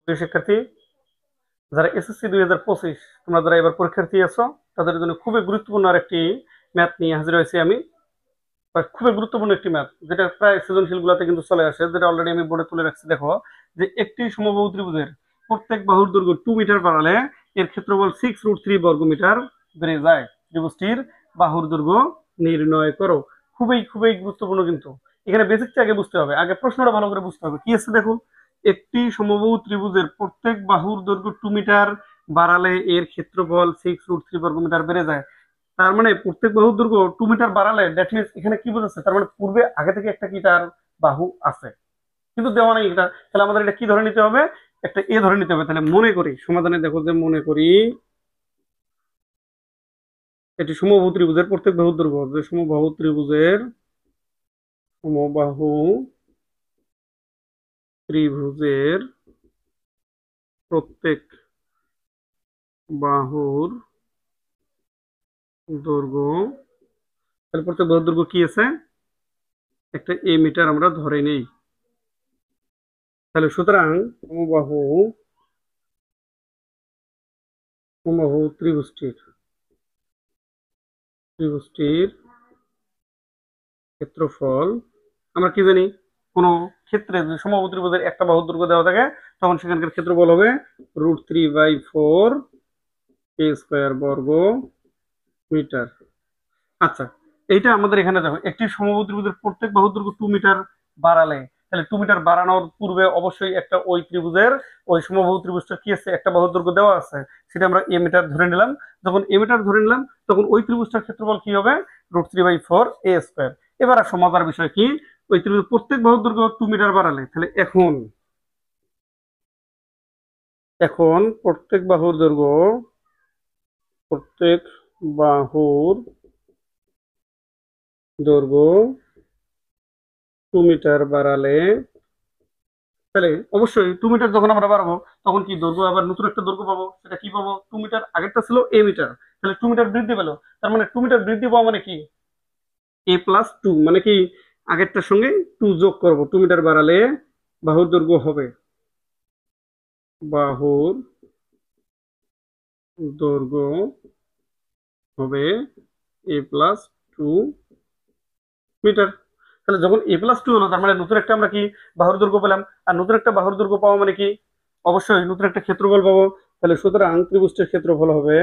প্রিয় শিক্ষার্থী, যারা এসএসসি 2025 তোমরা যারা এবার পরীক্ষার্থী আছো তাদের জন্য খুবই গুরুত্বপূর্ণ আর একটি ম্যাথ নিয়ে হাজির হয়েছি আমি। খুবই গুরুত্বপূর্ণ একটি ম্যাথ, যেটা প্রায় সৃজনশীল গুলাতে কিন্তু চলে আসে, যেটা অলরেডি আমি বোর্ডে তুলে রাখছি। দেখো যে একটি সমবাহু ত্রিভুজের প্রত্যেক বাহুর দৈর্ঘ্য 2 মিটার বাড়ালে এর ক্ষেত্রফল 6√3 বর্গমিটার বেড়ে যায়। ত্রিভুজটির বাহুর দৈর্ঘ্য নির্ণয় করো। খুবই খুবই গুরুত্বপূর্ণ কিন্তু। এখানে বেসিকটা আগে বুঝতে হবে, আগে প্রশ্নটা ভালো করে বুঝতে হবে। কি আছে দেখো, একটি সমবাহু ত্রিভুজের প্রত্যেক বাহুর দৈর্ঘ্য 2 মিটার বাড়ালে এর ক্ষেত্রফল 6√3 বর্গমিটার বেড়ে যায়। তার মানে প্রত্যেক বাহুর দৈর্ঘ্য 2 মিটার বাড়ালে দ্যাট মিনস এখানে কি বোঝাচ্ছে, তার মানে পূর্বে আগে থেকে একটা কি তার বাহু আছে, কিন্তু দেওয়া নাই এটা। তাহলে আমাদের এটা কি ধরে নিতে হবে, একটা এ ধরে নিতে হবে। তাহলে মনে করি সমাধানে দেখো যে মনে করি এটি সমবাহু ত্রিভুজের প্রত্যেক বাহুর দৈর্ঘ্য, যে সমবাহু ত্রিভুজের প্রত্যেক বাহুর দৈর্ঘ্য, তাহলে প্রত্যেক বাহুর দৈর্ঘ্য কি আছে, একটা এ মিটার আমরা ধরে নেই। তাহলে সুতরাং সমবাহু সমবাহু ত্রিভুজটির ক্ষেত্রফল আমরা কি জানি, কোন ক্ষেত্রে যদি সমবাহু ত্রিভুজের একটা বাহুর দৈর্ঘ্য দেওয়া থাকে তখন সেখানকার ক্ষেত্রফল হবে √3/4 a স্কয়ার বর্গ মিটার। আচ্ছা, এইটা আমাদের এখানে দেখো একটি সমবাহু ত্রিভুজের প্রত্যেক বাহুর দৈর্ঘ্য 2 মিটার বাড়ালে, তাহলে 2 মিটার বাড়ানোর পূর্বে অবশ্যই একটা ওই ত্রিভুজের ওই সমবাহু ত্রিভুজটা কি আছে, একটা বাহুর দৈর্ঘ্য দেওয়া আছে, সেটা আমরা এ মিটার ধরে নিলাম। যখন এ মিটার ধরে নিলাম তখন ওই ত্রিভুজটার ক্ষেত্রফল কি হবে, √3/4 a স্কয়ার। এবার আসো মজার বিষয় কি, ওই ত্রিভুজ প্রত্যেক বাহুর দৈর্ঘ্য 2 মিটার বাড়ালে, তাহলে এখন এখন প্রত্যেক বাহুর দৈর্ঘ্য 2 মিটার বাড়ালে, তাহলে অবশ্যই 2 মিটার যখন আমরা বাড়াবো তখন কি দৈর্ঘ্য আবার নতুন একটা দৈর্ঘ্য পাবো, সেটা কি পাবো, 2 মিটার, আগেরটা ছিল এ মিটার, তাহলে 2 মিটার বৃদ্ধি পেলো। তার মানে 2 মিটার বৃদ্ধি পাওয়া মানে কি, a+2, মানে কি আগেরটার সঙ্গে 2 যোগ করব। 2 মিটার বাড়ালে বাহুর দৈর্ঘ্য হবে বাহুর দৈর্ঘ্য হবে a+2 মিটার। তাহলে যখন a+2 হলো তার মানে নতুন একটা আমরা কি বাহুর দৈর্ঘ্য পেলাম, আর নতুন একটা বাহুর দৈর্ঘ্য পাওয়া মানে কি অবশ্যই নতুন একটা ক্ষেত্রফল পাবো। তাহলে সুতরাং ত্রিভুজটির ক্ষেত্রফল হবে,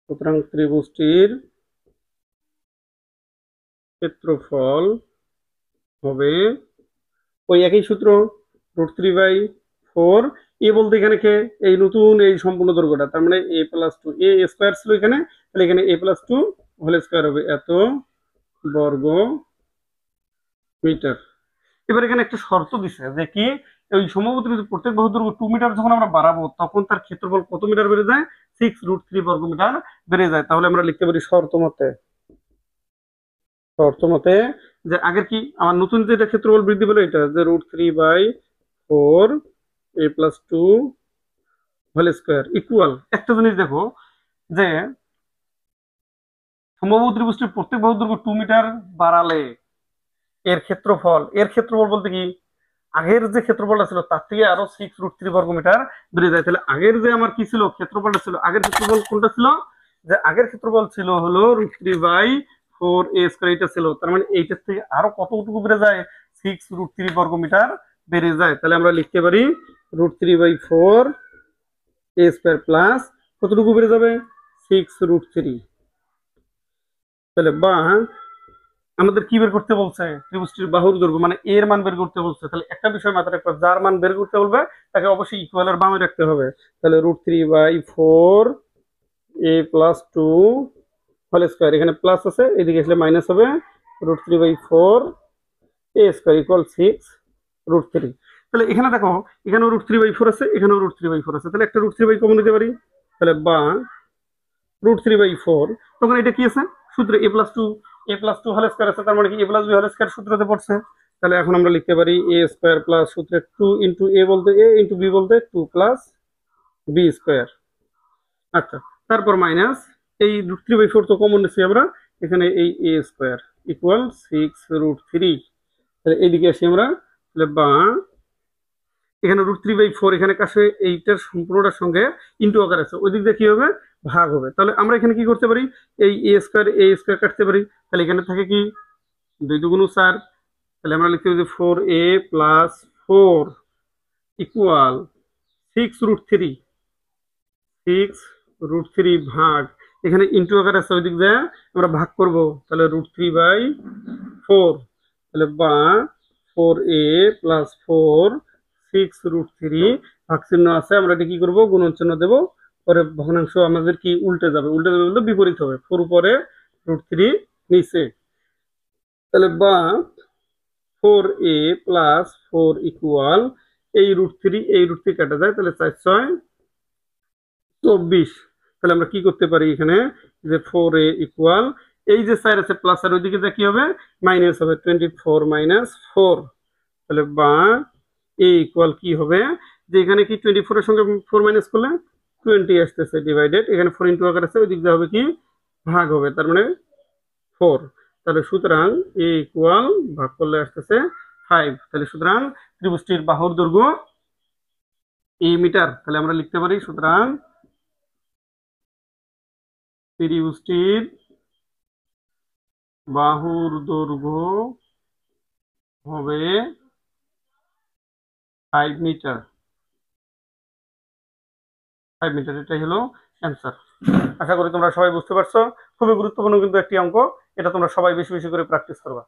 সুতরাং ত্রিভুজটির ক্ষেত্রফল হবে ওই একই সূত্র, √3/4। এ বলতে এখানে কে, এই নতুন এই সম্পূর্ণ দৈর্ঘ্যটা, তার মানে a+2, এ স্কয়ার ছিল এখানে, তাহলে এখানে a+2 হোল স্কয়ার হবে এত বর্গ মিটার। এবার এখানে একটা শর্ত দিছে যে কি, ওই সমবাহু ত্রিভুজের প্রত্যেক বাহুর দৈর্ঘ্য 2 মিটার যখন আমরা বাড়াবো তখন তার ক্ষেত্রফল কত মিটার বেড়ে যায়, 6√3 বর্গ মিটার বেড়ে যায়। তাহলে আমরা লিখতে পারি শর্ত মতে যে আগের কি আমার নতুন যেটা ক্ষেত্রফল বৃদ্ধি পেলো এটা যে √3/4 a+2 হোল স্কয়ার ইকুয়াল। একটা জিনিস দেখো যে সমবাহু ত্রিভুজটির প্রত্যেক বাহুর দৈর্ঘ্য 2 মিটার বাড়ালে এর ক্ষেত্রফল বলতে কি, আগের যে ক্ষেত্রফলটা ছিল তার থেকে আরো 6√3 বর্গ মিটার বেড়ে যায়। তাহলে আগের যে আমার কি ছিল ক্ষেত্রফলটা ছিল, আগের ক্ষেত্রফল কোনটা ছিল, যে আগের ক্ষেত্রফল ছিল হলো √3/4 a স্কয়ার, এটা ছিল। তার মানে এইটার থেকে আরো কতটুকু বেড়ে যায়, 6√3 বর্গ মিটার বেড়ে যায়। তাহলে আমরা লিখতে পারি √3/4 a স্কয়ার প্লাস কতটুকু বেড়ে যাবে, 6√3। তাহলে বা আমাদের কি বের করতে বলছে, ত্রিভুজটির বাহুর দৈর্ঘ্য মানে এর মান বের করতে বলছে। তাহলে একটা বিষয় মাথায় রাখবে, যার মান বের করতে বলবে তাকে অবশ্যই ইকুয়ালের বামে রাখতে হবে। তাহলে √3/4 a+2 হোল স্কয়ার, এখানে প্লাস আছে এদিকে আসলে মাইনাস হবে, √3/4 a স্কয়ার ইকুয়াল 6√3। তাহলে এখানে দেখো এখানেও √3/4 আছে, এখানেও √3/4 আছে, তাহলে একটা √3 কমন নিতে পারি। তাহলে বা √3/4, তখন এটা কি আছে সূত্র a+2 হোল স্কয়ার আছে, তার মানে কি a+b হোল স্কয়ার সূত্রতে পড়ছে। তাহলে এখন আমরা লিখতে পারি a স্কয়ার প্লাস সূত্রে 2 ইন্টু a বলতে a ইন্টু b বলতে 2 প্লাস b স্কয়ার। আচ্ছা, তারপর মাইনাস এই √3/4 তো কমন নিচ্ছি আমরা, এখানে এই a স্কয়ার ইকুয়াল 6√3। তাহলে এইদিকে আসি আমরা, তাহলে বা এখানে √3/4 এখানে কাছে এইটার সম্পূর্ণটার সঙ্গে ইন্টু আকার আছে, ওই দিক দিয়ে কি হবে, ভাগ হবে। তাহলে আমরা এখানে কি করতে পারি, এই a স্কয়ার কাটতে পারি। তাহলে এখানে থাকে কি 2 2 গুণ 4, তাহলে আমরা লিখতে পারি যে 4a প্লাস 4 ইকুয়াল 6√3, 6√3 ভাগ, এখানে ইন্টু আকার আছে, ওই দিক দিয়ে আমরা ভাগ করব। তাহলে √3/4, তাহলে বা 4a প্লাস 4 6√3 ভাগ চিহ্ন আছে, আমরা এটা কি করবো, গুণন চিহ্ন দেবো, পরে ভগ্নাংশ আমাদের কি উল্টে যাবে, বলতে বিপরীত হবে, 4 উপরে √3 নিচে। তাহলে বা 4a প্লাস 4 ইকুয়াল এই √3 কাটা যায়, তাহলে 4 6 24। তাহলে আমরা কি করতে পারি এখানে, যে 4a ইকুয়াল এই যে 4 আছে প্লাস আর ওইদিকে যা কি হবে, মাইনাস হবে, 24 - 4। তাহলে বা a ইকুয়াল কি হবে, যে এখানে কি 24 এর সঙ্গে 4 মাইনাস করলে 20 আসতেছে, ডিভাইডেড, এখানে 4 ইন্টু আকার আছে, ওই দিক দিয়ে হবে কি, ভাগ হবে, তার মানে 4। তাহলে সুতরাং a ইকুয়াল ভাগ করলে আসতেছে 5। তাহলে সুতরাং ত্রিভুজটির বাহুর দৈর্ঘ্য a মিটার। তাহলে আমরা লিখতে পারি, সুতরাং ত্রিভুজটির বাহুর দৈর্ঘ্য হবে 5 মিটার। 5 মিটার, এটাই হলো অ্যান্সার। আশা করি তোমরা সবাই বুঝতে পারছো। খুবই গুরুত্বপূর্ণ কিন্তু একটি অঙ্ক, এটা তোমরা সবাই বেশি বেশি করে প্র্যাকটিস করবা।